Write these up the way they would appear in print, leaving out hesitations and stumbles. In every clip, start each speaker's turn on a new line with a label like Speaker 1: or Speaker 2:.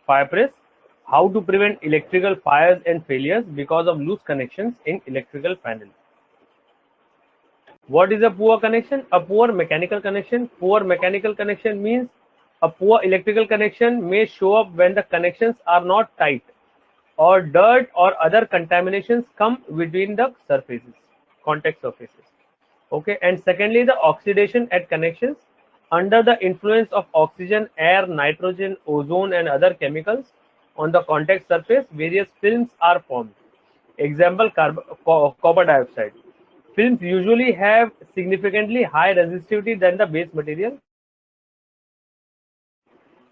Speaker 1: firepress. How to prevent electrical fires and failures because of loose connections in electrical panel. What is a poor connection? A poor mechanical connection. Poor mechanical connection means a poor electrical connection may show up when the connections are not tight or dirt or other contaminations come between the surfaces, contact surfaces. Okay, and secondly, the oxidation at connections. Under the influence of oxygen, air, nitrogen, ozone, and other chemicals on the contact surface, various films are formed. Example, copper dioxide. Films usually have significantly high resistivity than the base material.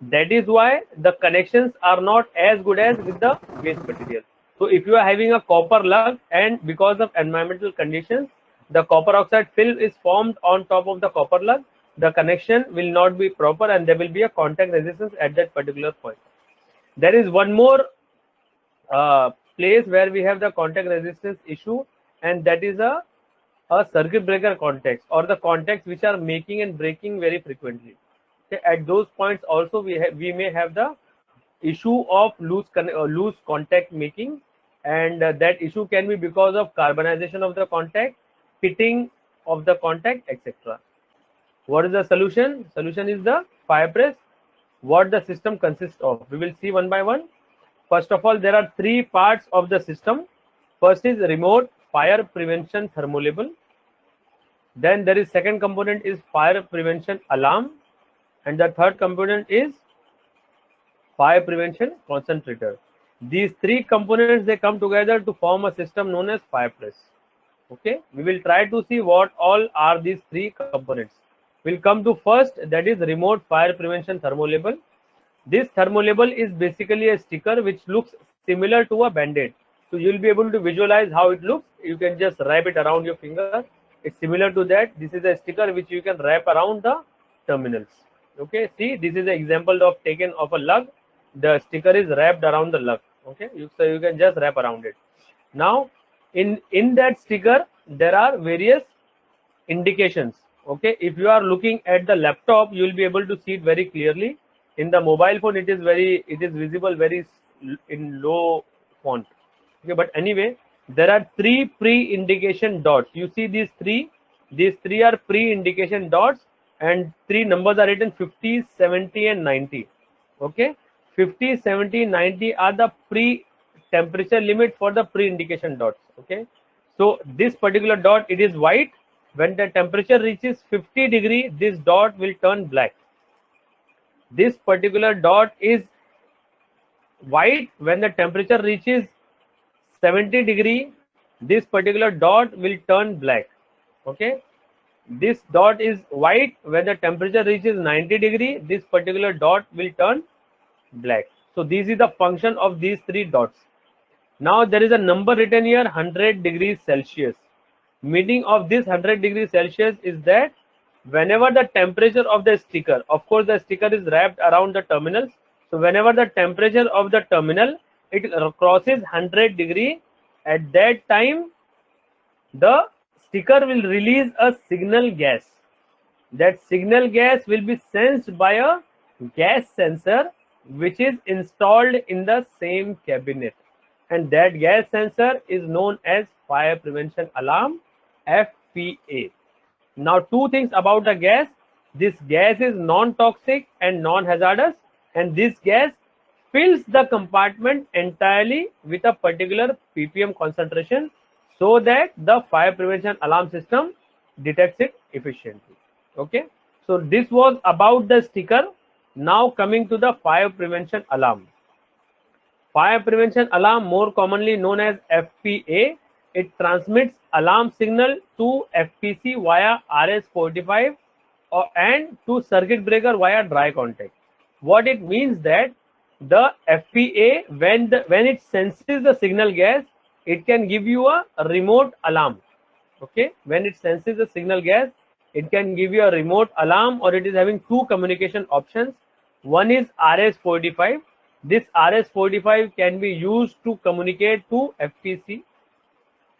Speaker 1: That is why the connections are not as good as with the base material. So if you are having a copper lug and because of environmental conditions, the copper oxide film is formed on top of the copper lug, the connection will not be proper and there will be a contact resistance at that particular point. There is one more place where we have the contact resistance issue, and that is a circuit breaker contacts or the contacts which are making and breaking very frequently. Okay, at those points also we may have the issue of loose contact making, and that issue can be because of carbonization of the contact, pitting of the contact, etc. What is the solution? Solution is the firepress. What the system consists of, we will see one by one. First of all, there are three parts of the system. First is remote fire prevention thermolabel. Then there is second component is fire prevention alarm, and the third component is fire prevention concentrator. These three components, they come together to form a system known as firepress. Okay, we will try to see what all are these three components. We'll come to first, that is remote fire prevention thermolabel. This thermolabel is basically a sticker which looks similar to a band-aid. So you'll be able to visualize how it looks. You can just wrap it around your finger. It's similar to that. This is a sticker which you can wrap around the terminals. Okay, see, this is an example of taken of a lug. The sticker is wrapped around the lug. Okay, so you can just wrap around it. Now, in that sticker, there are various indications. Okay, if you are looking at the laptop, you will be able to see it very clearly. In the mobile phone, it is visible very in low font. Okay, but anyway, there are three pre-indication dots. You see these three are pre-indication dots, and three numbers are written 50, 70, and 90. Okay, 50, 70, 90 are the pre-temperature limit for the pre-indication dots. Okay, so this particular dot, it is white. When the temperature reaches 50 degree, this dot will turn black. This particular dot is white. When the temperature reaches 70 degree, this particular dot will turn black. Okay, this dot is white. When the temperature reaches 90 degree, this particular dot will turn black. So this is the function of these three dots. Now there is a number written here, 100 degrees Celsius. Meaning of this 100 degrees Celsius is that whenever the temperature of the sticker, of course the sticker is wrapped around the terminals, so whenever the temperature of the terminal it crosses 100 degree, at that time the sticker will release a signal gas. That signal gas will be sensed by a gas sensor which is installed in the same cabinet, and that gas sensor is known as fire prevention alarm, FPA. Now, two things about the gas. This gas is non-toxic and non-hazardous, and this gas fills the compartment entirely with a particular ppm concentration so that the fire prevention alarm system detects it efficiently. Okay, so this was about the sticker. Now coming to the fire prevention alarm. Fire prevention alarm, more commonly known as FPA, it transmits alarm signal to FPC via RS-485 and to circuit breaker via dry contact. What it means that the FPA, when it senses the signal gas, it can give you a remote alarm. Okay, when it senses the signal gas, it can give you a remote alarm, or it is having two communication options. One is RS-485. This RS-485 can be used to communicate to FPC,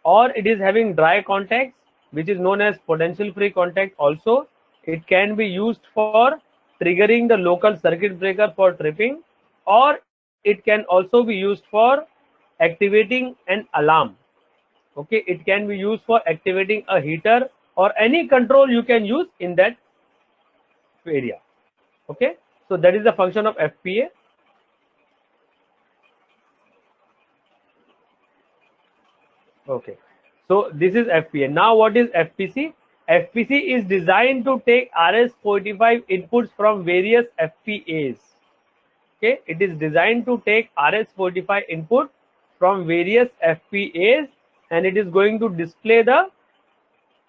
Speaker 1: or it is having dry contacts, which is known as potential free contact also. It can be used for triggering the local circuit breaker for tripping, or it can also be used for activating an alarm. Okay, it can be used for activating a heater or any control you can use in that area. Okay, so that is the function of FPA. Okay, so this is FPA. Now what is FPC? FPC is designed to take RS-485 inputs from various FPAs. Okay, it is designed to take RS-485 input from various FPAs, and it is going to display the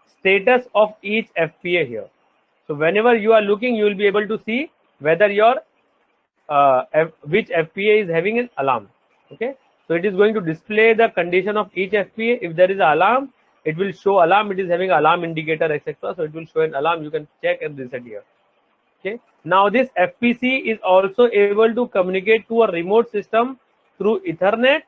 Speaker 1: status of each FPA here. So whenever you are looking, you will be able to see whether your which FPA is having an alarm. Okay, so it is going to display the condition of each FPA. If there is an alarm, it will show alarm. It is having alarm indicator, etc. So it will show an alarm. You can check and reset here. Okay, now this FPC is also able to communicate to a remote system through Ethernet,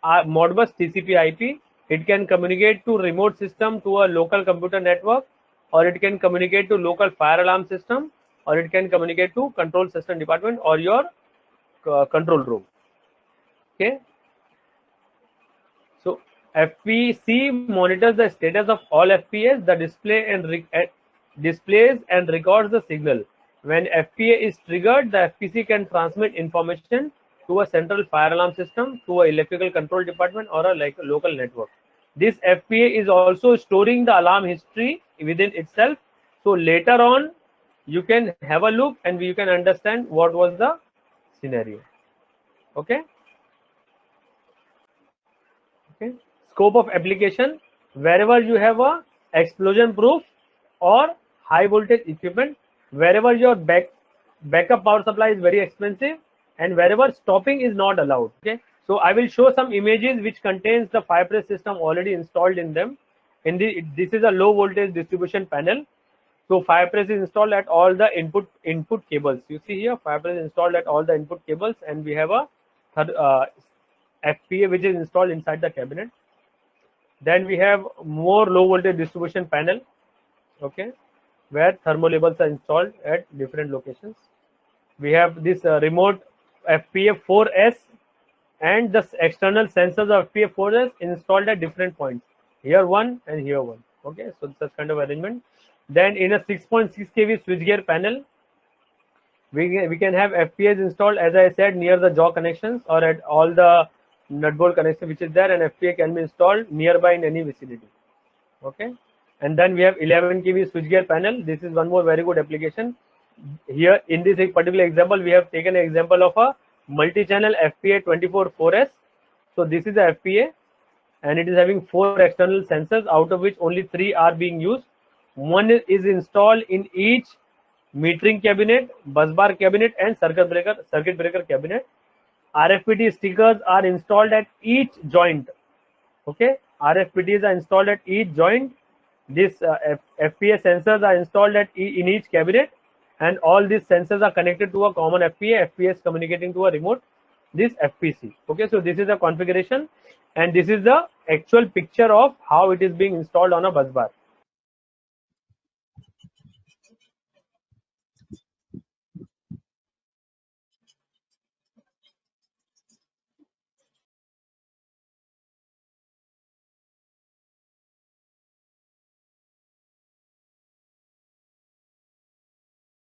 Speaker 1: Modbus TCP/IP. It can communicate to remote system to a local computer network, or it can communicate to local fire alarm system, or it can communicate to control system department or your control room. Okay, so FPC monitors the status of all FPAs, the displays and records the signal. When FPA is triggered, the FPC can transmit information to a central fire alarm system, to an electrical control department, or a local network. This FPA is also storing the alarm history within itself. So later on, you can have a look and you can understand what was the scenario. Okay. Okay. Scope of application: wherever you have a explosion proof or high voltage equipment, wherever your backup power supply is very expensive, and wherever stopping is not allowed. Okay, so I will show some images which contains the firepress system already installed in them. This is a low voltage distribution panel. So firepress is installed at all the input cables. You see here, firepress is installed at all the input cables, and we have a FPA which is installed inside the cabinet. Then we have more low voltage distribution panel. Okay, where thermal labels are installed at different locations. We have this remote FPA4S and the external sensors of FPA4S installed at different points. Here one and here one. Okay, so such kind of arrangement. Then in a 6.6 kV switchgear panel, we can have FPAs installed, as I said, near the jaw connections or at all the nut bolt connection which is there, and FPA can be installed nearby in any vicinity. Okay, and then we have 11 kV switchgear panel. This is one more very good application. Here in this particular example, we have taken an example of a multi-channel FPA24-4S. So this is a FPA, and it is having 4 external sensors, out of which only 3 are being used. One is installed in each metering cabinet, bus bar cabinet, and circuit breaker cabinet. RFPD stickers are installed at each joint. Okay, RFPDs are installed at each joint. This FPA sensors are installed in each cabinet, and all these sensors are connected to a common FPA. FPA is communicating to a remote, this FPC. Okay, so this is the configuration, and this is the actual picture of how it is being installed on a bus bar.